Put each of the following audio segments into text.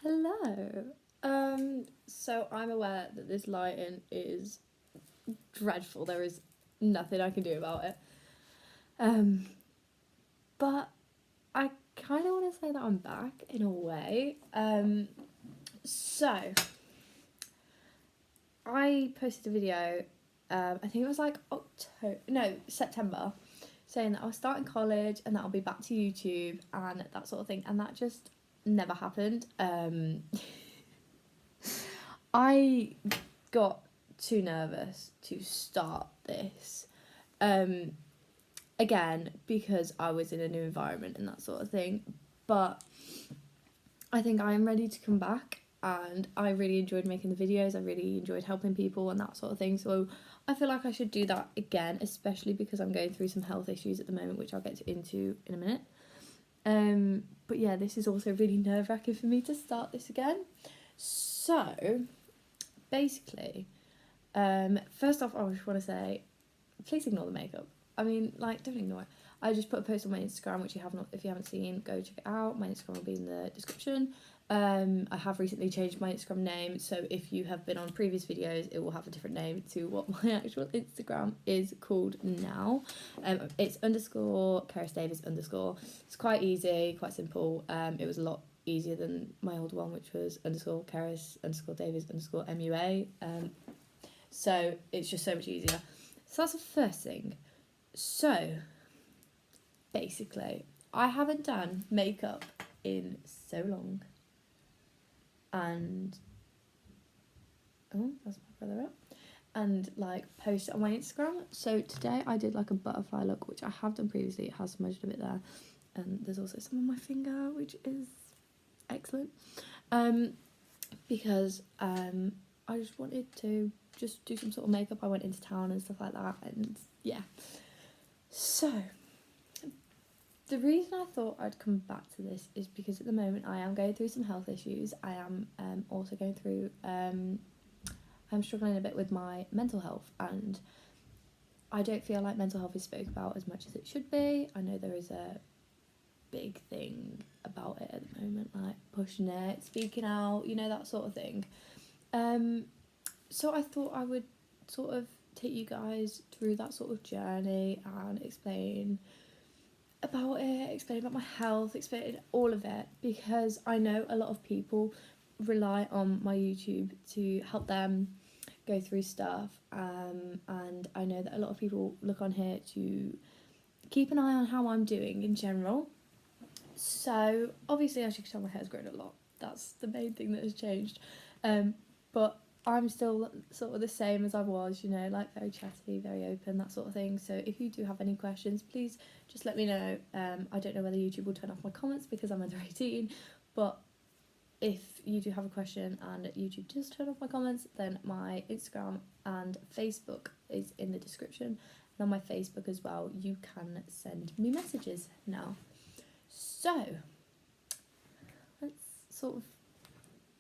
Hello. So I'm aware that this lighting is dreadful. There is nothing I can do about it. Um, but I kind of want to say that I'm back in a way. So I posted a video. I think it was like September, saying that I was starting college and that I'll be back to YouTube and that sort of thing, and that just never happened. I got too nervous to start this. Um, Again, because I was in a new environment and that sort of thing. But I think I am ready to come back, and I really enjoyed making the videos. I really enjoyed helping people and that sort of thing. So I feel like I should do that again, especially because I'm going through some health issues at the moment, which I'll get into in a minute. But yeah, this is also really nerve-wracking for me to start this again. So basically, first off, I just want to say, please ignore the makeup. I mean, like, don't ignore it. I just put a post on my Instagram, which you have not, if you haven't seen, go check it out. My Instagram will be in the description. I have recently changed my Instagram name, so if you have been on previous videos, it will have a different name to what my actual Instagram is called now. It's underscore Keris Davis underscore. It's quite easy, quite simple. It was a lot easier than my old one, which was underscore Keris underscore Davis underscore MUA. So it's just so much easier. So that's the first thing. So basically, I haven't done makeup in so long. And that's my brother up. And like post it on my Instagram. So today I did like a butterfly look, which I have done previously. It has smudged a bit there. And there's also some on my finger, which is excellent. Because I just wanted to just do some sort of makeup. I went into town and stuff like that, and yeah. So the reason I thought I'd come back to this is because at the moment I am going through some health issues. I am also going through I'm struggling a bit with my mental health, and I don't feel like mental health is spoken about as much as it should be. I know there is a big thing about it at the moment, like pushing it, speaking out, that sort of thing. So I thought I would sort of take you guys through that sort of journey and explain about my health, explain all of it, because I know a lot of people rely on my YouTube to help them go through stuff, and I know that a lot of people look on here to keep an eye on how I'm doing in general. So obviously, as you can tell, my hair's grown a lot. That's the main thing that has changed. But I'm still sort of the same as I was, like very chatty, very open, that sort of thing. So if you do have any questions, please just let me know. I don't know whether YouTube will turn off my comments because I'm under 18, but if you do have a question and YouTube does turn off my comments, then my Instagram and Facebook is in the description. And on my Facebook as well, you can send me messages now. So let's sort of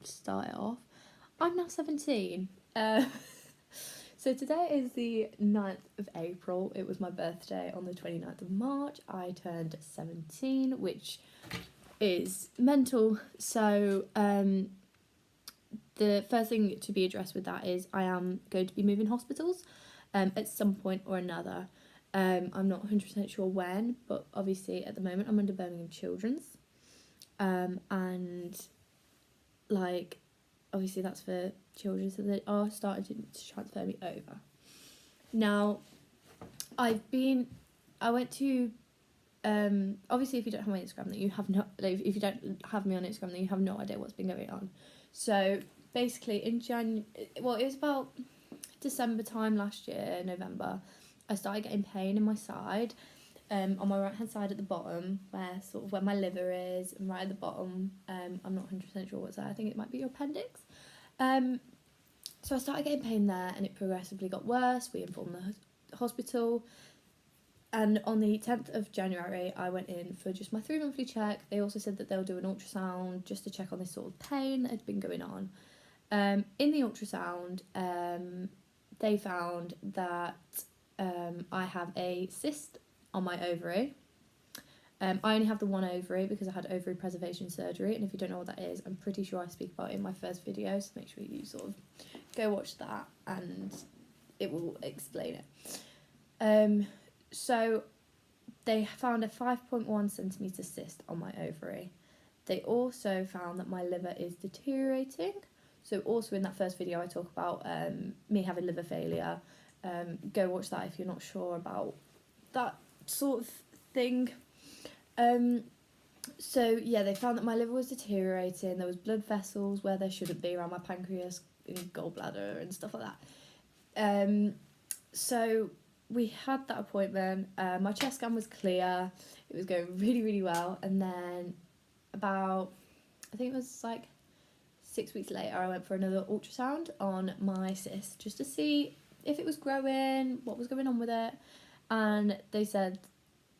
start it off. I'm now 17. So today is the 9th of April. It was my birthday on the 29th of March. I turned 17, which is mental. So the first thing to be addressed with that is I am going to be moving hospitals at some point or another. I'm not 100% sure when, but obviously at the moment I'm under Birmingham Children's. And like obviously that's for children, so they are starting to transfer me over. Now I went to obviously if you don't have my Instagram, then you have no, like, if you don't have me on Instagram, then you have no idea what's been going on. So basically in it was about December time last year, November, I started getting pain in my side, on my right hand side at the bottom, where my liver is, and right at the bottom, I'm not 100% sure what's there. I think it might be your appendix. So I started getting pain there, and it progressively got worse. We informed the hospital, and on the 10th of January, I went in for just my 3-monthly check. They also said that they'll do an ultrasound just to check on this sort of pain that had been going on. In the ultrasound, they found that I have a cyst on my ovary. I only have the one ovary because I had ovary preservation surgery, and if you don't know what that is, I'm pretty sure I speak about it in my first video, so make sure you sort of go watch that and it will explain it. So they found a 5.1 centimetre cyst on my ovary. They also found that my liver is deteriorating. So also in that first video I talk about me having liver failure. Go watch that if you're not sure about that sort of thing. So yeah, they found that my liver was deteriorating. There was blood vessels where there shouldn't be around my pancreas and gallbladder and stuff like that. So we had that appointment. My chest scan was clear. It was going really, really well. And then about, I think it was like 6 weeks later, I went for another ultrasound on my cyst just to see if it was growing, what was going on with it. And they said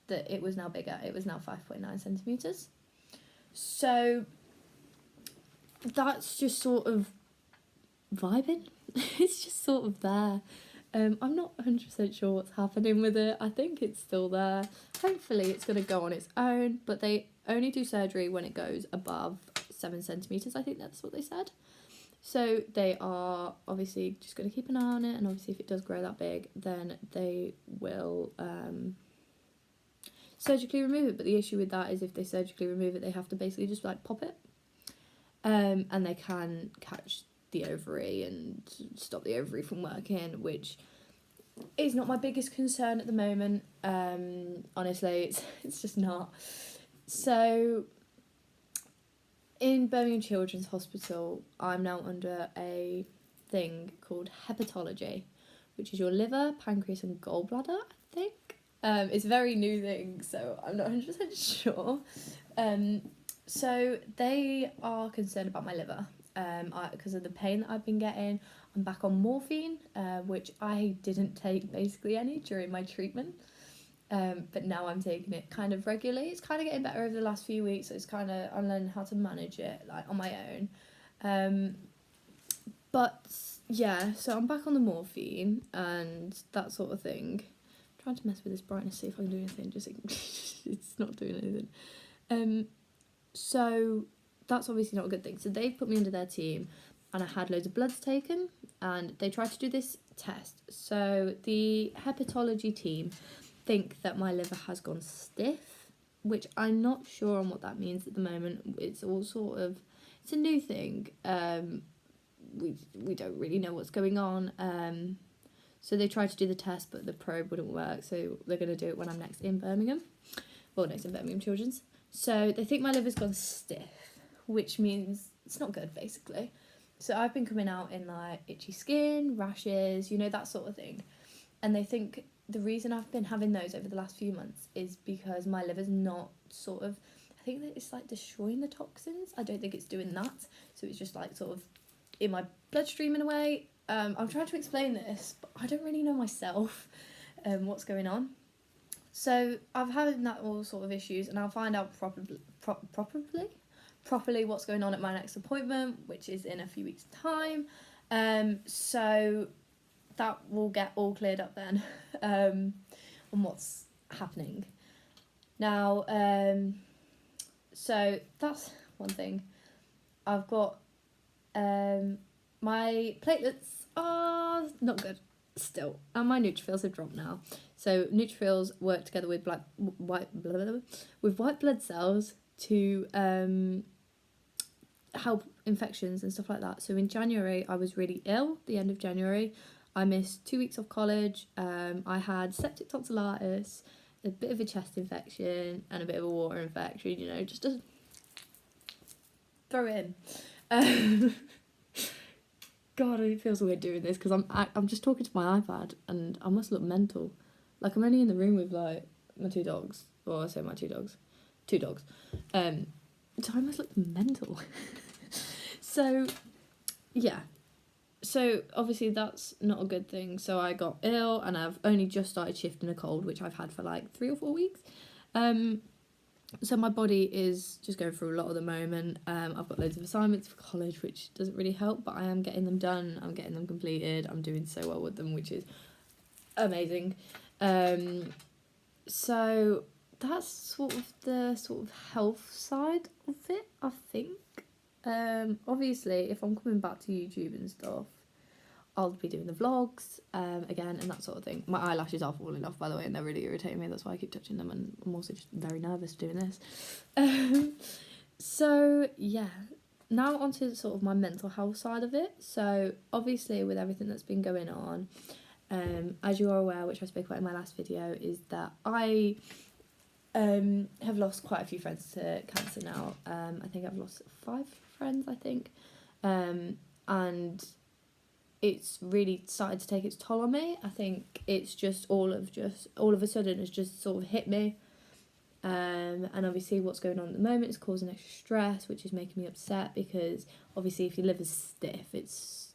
that it was now bigger. It was now 5.9 centimetres. So that's just sort of vibing. It's just sort of there. I'm not 100% sure what's happening with it. I think it's still there. Hopefully it's going to go on its own, but they only do surgery when it goes above 7 centimetres. I think that's what they said. So they are obviously just going to keep an eye on it, and obviously if it does grow that big, then they will surgically remove it. But the issue with that is if they surgically remove it, they have to basically just like pop it, and they can catch the ovary and stop the ovary from working, which is not my biggest concern at the moment. Honestly, it's just not. So in Birmingham Children's Hospital, I'm now under a thing called hepatology, which is your liver, pancreas and gallbladder, I think. It's a very new thing, so I'm not 100% sure. So they are concerned about my liver because of the pain that I've been getting. I'm back on morphine, which I didn't take basically any during my treatment. But now I'm taking it kind of regularly. It's kind of getting better over the last few weeks, so it's kind of, I'm learning how to manage it like on my own. But yeah, so I'm back on the morphine and that sort of thing. I'm trying to mess with this brightness, see if I can do anything, just it's not doing anything. So that's obviously not a good thing. So they've put me under their team, and I had loads of bloods taken, and they tried to do this test. So the hepatology team think that my liver has gone stiff, which I'm not sure on what that means at the moment. It's all sort of, it's a new thing. We don't really know what's going on. So they tried to do the test, but the probe wouldn't work, so they're going to do it when I'm next in Birmingham. Well, next in Birmingham Children's. So they think my liver's gone stiff, which means it's not good, basically. So I've been coming out in like itchy skin, rashes, you know, that sort of thing. And they think the reason I've been having those over the last few months is because my liver's not sort of, I think that it's like destroying the toxins. I don't think it's doing that. So it's just like sort of in my bloodstream in a way. I'm trying to explain this, but I don't really know myself what's going on. So I've had that all sort of issues, and I'll find out properly what's going on at my next appointment, which is in a few weeks' time. So that will get all cleared up then on what's happening. Now, so that's one thing. I've got my platelets are not good still, and my neutrophils have dropped now. So neutrophils work together with white blood cells to help infections and stuff like that. So in January, I was really ill. The end of January, I missed 2 weeks of college. I had septic tonsillitis, a bit of a chest infection, and a bit of a water infection. You know, just to throw it in. God, it feels weird doing this because I'm just talking to my iPad and I must look mental. Like I'm only in the room with like my two dogs. Well, I say my two dogs. So I must look mental. So yeah. So obviously that's not a good thing. So I got ill and I've only just started shifting a cold, which I've had for like 3 or 4 weeks. So my body is just going through a lot at the moment. I've got loads of assignments for college, which doesn't really help, but I am getting them done. I'm getting them completed. I'm doing so well with them, which is amazing. So that's sort of the sort of health side of it, I think. Obviously, if I'm coming back to YouTube and stuff, I'll be doing the vlogs again and that sort of thing. My eyelashes are falling off, by the way, and they're really irritating me. That's why I keep touching them, and I'm also just very nervous doing this. So yeah, now onto sort of my mental health side of it. So obviously, with everything that's been going on, as you are aware, which I spoke about in my last video, is that I have lost quite a few friends to cancer now. I think I've lost 5 friends, I think. And it's really started to take its toll on me. I think it's just all of a sudden has just sort of hit me. And obviously what's going on at the moment is causing extra stress, which is making me upset, because obviously if your liver's stiff, it's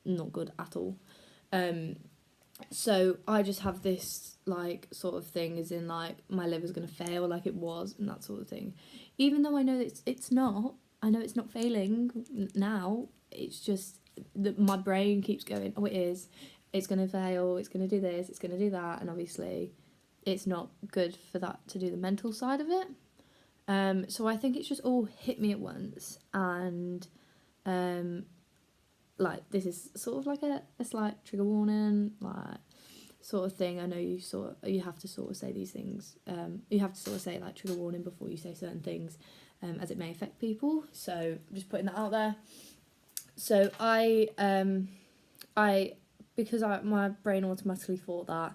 not good at all. So I just have this like sort of thing, as in like my liver's gonna fail, like it was, and that sort of thing. Even though I know it's not. I know it's not failing now. It's just that my brain keeps going, oh, it is. It's gonna fail. It's gonna do this. It's gonna do that. And obviously, it's not good for that to do the mental side of it. So I think it's just all hit me at once, and like this is sort of like a slight trigger warning, like sort of thing. I know you have to sort of say these things. You have to sort of say like trigger warning before you say certain things, as it may affect people. So just putting that out there. So I because my brain automatically thought that,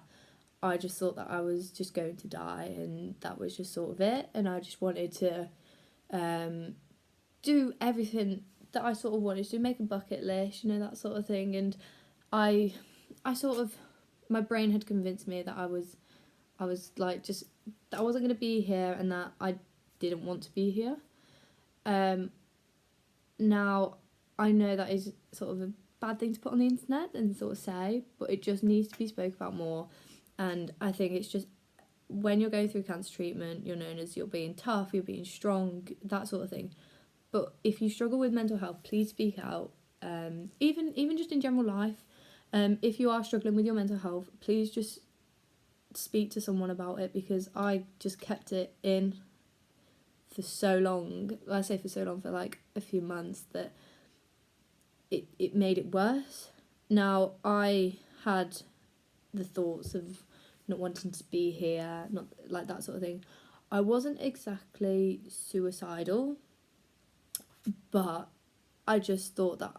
I just thought that I was just going to die, and that was just sort of it. And I just wanted to do everything that I sort of wanted to do, make a bucket list, you know, that sort of thing. And I sort of, my brain had convinced me that I was like just, that I wasn't going to be here, and that I didn't want to be here. Now, I know that is sort of a bad thing to put on the internet and sort of say, but it just needs to be spoke about more. And I think it's just, when you're going through cancer treatment, you're known as you're being tough, you're being strong, that sort of thing. But if you struggle with mental health, please speak out. Even just in general life, if you are struggling with your mental health, please just speak to someone about it, because I just kept it in for so long. I say for so long, for like a few months, that it made it worse. Now, I had the thoughts of not wanting to be here, not like that sort of thing. I wasn't exactly suicidal, but I just thought that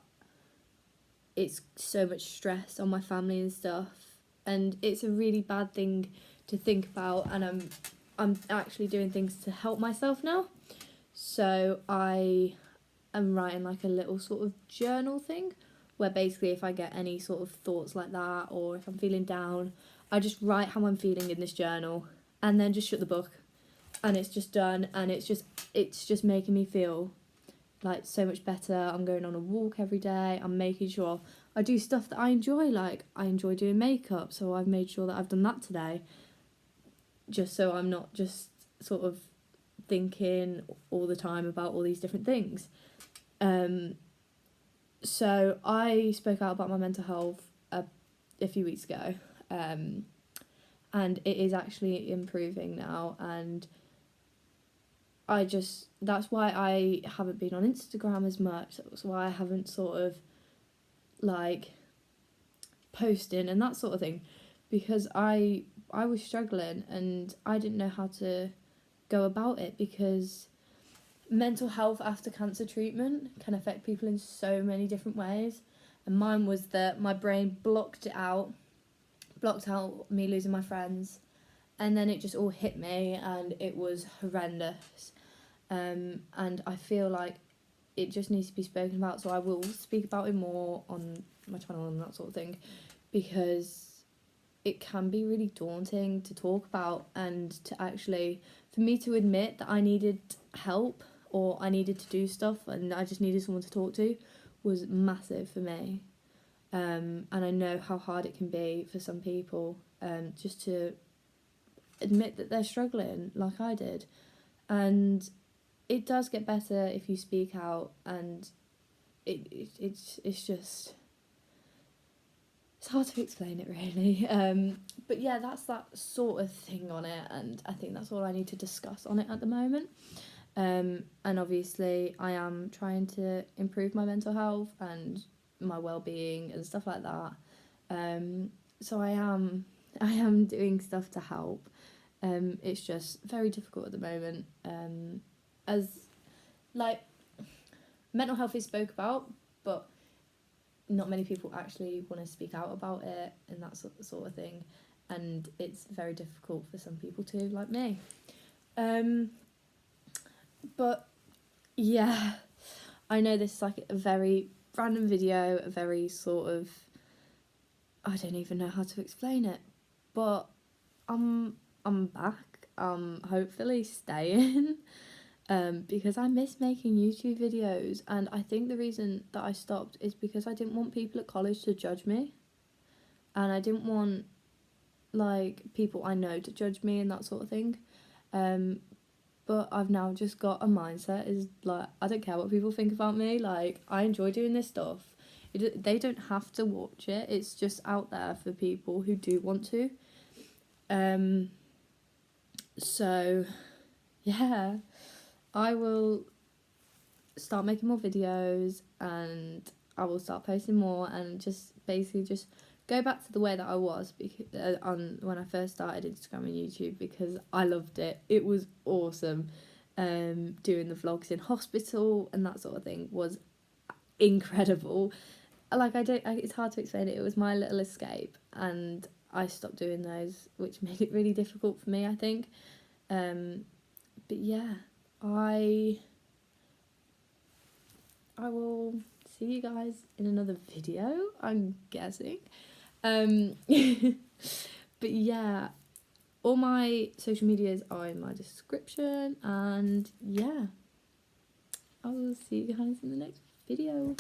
it's so much stress on my family and stuff, and it's a really bad thing to think about. And I'm actually doing things to help myself now. So I am writing like a little sort of journal thing, where basically if I get any sort of thoughts like that, or if I'm feeling down, I just write how I'm feeling in this journal, and then just shut the book, and it's just done. And it's just making me feel like so much better. I'm going on a walk every day. I'm making sure I do stuff that I enjoy. Like, I enjoy doing makeup, so I've made sure that I've done that today, just so I'm not just sort of thinking all the time about all these different things. So I spoke out about my mental health a few weeks ago, and it is actually improving now. And that's why I haven't been on Instagram as much. That's why I haven't sort of like posting and that sort of thing, because I was struggling and I didn't know how to go about it, because mental health after cancer treatment can affect people in so many different ways. And mine was that my brain blocked out me losing my friends, and then it just all hit me, and it was horrendous. And I feel like it just needs to be spoken about, so I will speak about it more on my channel and that sort of thing, because it can be really daunting to talk about, and to actually, for me to admit that I needed help, or I needed to do stuff, and I just needed someone to talk to, was massive for me. And I know how hard it can be for some people, just to admit that they're struggling like I did. And it does get better if you speak out, and it's just, it's hard to explain it really. But yeah, that's that sort of thing on it, and I think that's all I need to discuss on it at the moment. And obviously I am trying to improve my mental health and my well-being and stuff like that. So I am doing stuff to help. It's just very difficult at the moment. As like mental health is spoke about, but not many people actually want to speak out about it and that sort of thing, and it's very difficult for some people too, like me. But yeah, I know this is like a very random video, a very sort of, I don't even know how to explain it, but I'm back. Hopefully staying. Because I miss making YouTube videos, and I think the reason that I stopped is because I didn't want people at college to judge me, and I didn't want like people I know to judge me and that sort of thing. But I've now just got a mindset is like, I don't care what people think about me. Like, I enjoy doing this stuff. They don't have to watch it. It's just out there for people who do want to. So yeah, I will start making more videos, and I will start posting more, and just basically just go back to the way that I was on when I first started Instagram and YouTube, because I loved it. It was awesome. Doing the vlogs in hospital and that sort of thing was incredible. Like, it's hard to explain it. It was my little escape, and I stopped doing those, which made it really difficult for me, I think. But yeah, I will see you guys in another video, I'm guessing. But yeah, all my social medias are in my description, and yeah, I will see you guys in the next video.